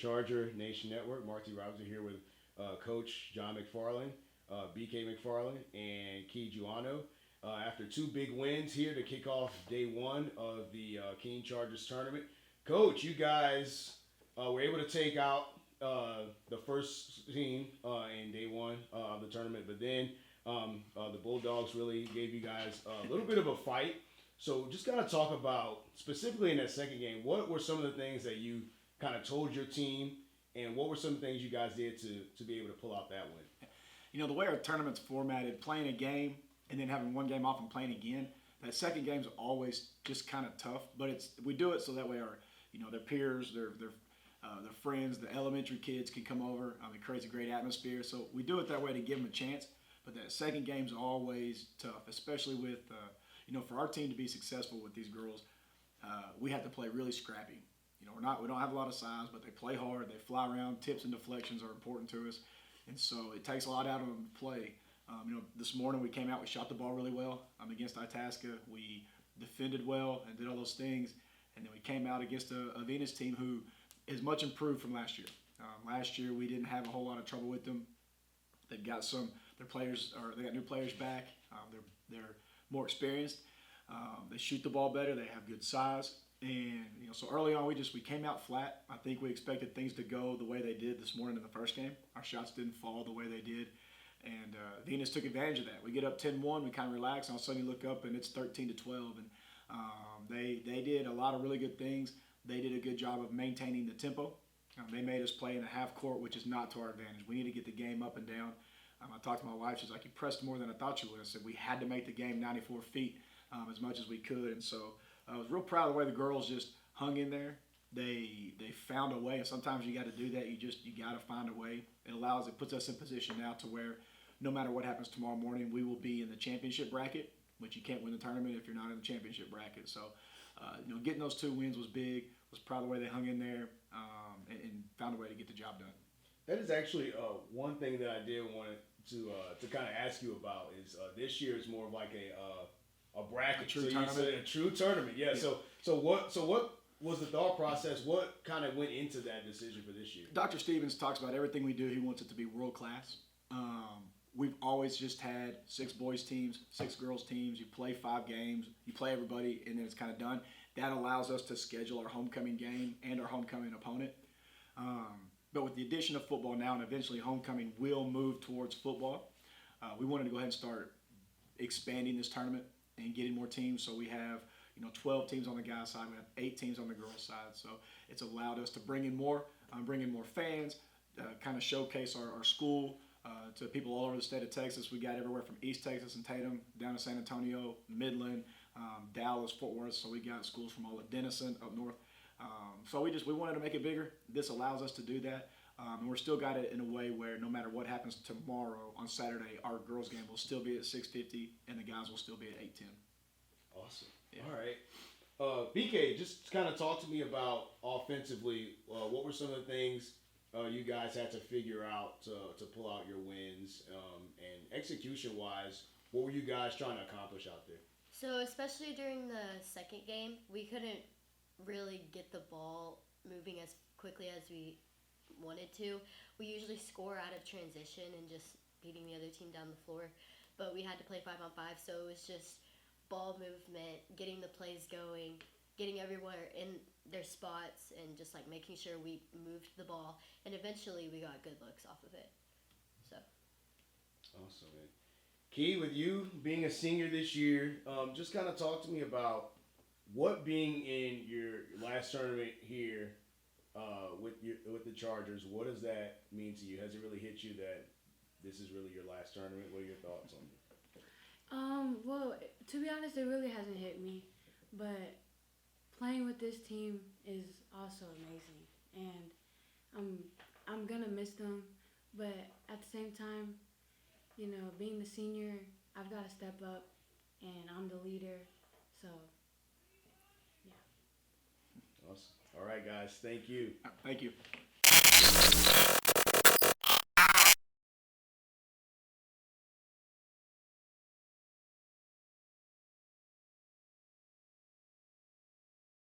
Charger Nation Network. Mark T. Robinson here with Coach John McFarland, BK McFarland, and Key Juano. After two big wins here to kick off day one of the Keene Chargers tournament. Coach, you guys were able to take out the first team in day one of the tournament, but then the Bulldogs really gave you guys a little bit of a fight. So just kind of talk about, specifically in that second game, what were some of the things that you kind of told your team, and what were some things you guys did to be able to pull out that win? You know, the way our tournament's formatted, playing a game and then having one game off and playing again, that second game's always just kind of tough. But we do it so that way their peers, their friends, the elementary kids can come over. It creates a great atmosphere. So we do it that way to give them a chance. But that second game's always tough, especially with for our team to be successful with these girls, we have to play really scrappy. We don't have a lot of size, but they play hard. They fly around. Tips and deflections are important to us, and so it takes a lot out of them to play. This morning we came out, we shot the ball really well against Itasca. We defended well and did all those things, and then we came out against a Venus team who is much improved from last year. Last year we didn't have a whole lot of trouble with them. They've got they got new players back. They're more experienced. They shoot the ball better. They have good size. And so early on, we came out flat. I think we expected things to go the way they did this morning in the first game. Our shots didn't fall the way they did, and Venus took advantage of that. We get up 10-1, we kind of relax, and all of a sudden you look up and it's 13-12, and they did a lot of really good things. They did a good job of maintaining the tempo. They made us play in the half court, which is not to our advantage. We need to get the game up and down. I talked to my wife. She's like, "You pressed more than I thought you would." I said we had to make the game 94 feet as much as we could, and so. I was real proud of the way the girls just hung in there. They found a way, and sometimes you got to do that. You got to find a way. It puts us in position now to where no matter what happens tomorrow morning, we will be in the championship bracket, which you can't win the tournament if you're not in the championship bracket. So, getting those two wins was big. Was proud of the way they hung in there and found a way to get the job done. That is actually one thing that I did want to kind of ask you about is this year is more of like a bracket, a true tournament. Yeah. So what was the thought process? What kind of went into that decision for this year? Dr. Stevens talks about everything we do. He wants it to be world class. We've always just had 6 boys teams, 6 girls teams. You play 5 games, you play everybody, and then it's kind of done. That allows us to schedule our homecoming game and our homecoming opponent. But with the addition of football now, and eventually homecoming will move towards football, we wanted to go ahead and start expanding this tournament and getting more teams. So we have 12 teams on the guys' side. We have 8 teams on the girls' side. So it's allowed us to bring in more fans, kind of showcase our school to people all over the state of Texas. We got everywhere from East Texas and Tatum down to San Antonio, Midland, Dallas, Fort Worth. So we got schools from all of Denison up north. So we wanted to make it bigger. This allows us to do that. And we're still got it in a way where no matter what happens tomorrow on Saturday, our girls game will still be at 6:50 and the guys will still be at 8:10. Awesome. Yeah. All right. BK, just kind of talk to me about offensively. What were some of the things you guys had to figure out to pull out your wins? And execution-wise, what were you guys trying to accomplish out there? So especially during the second game, we couldn't really get the ball moving as quickly as we wanted to. We usually score out of transition and just beating the other team down the floor, but we had to play 5-on-5, so it was just ball movement, getting the plays going, getting everyone in their spots, and just like making sure we moved the ball, and eventually we got good looks off of it. So awesome, man. Key, with you being a senior this year, just kind of talk to me about what being in your last tournament here with the Chargers, what does that mean to you? Has it really hit you that this is really your last tournament? What are your thoughts on it? Well, to be honest, it really hasn't hit me, but playing with this team is also amazing, and I'm gonna miss them, but at the same time, being the senior, I've got to step up, and I'm the leader, so yeah. Awesome. All right, guys. Thank you. Thank you.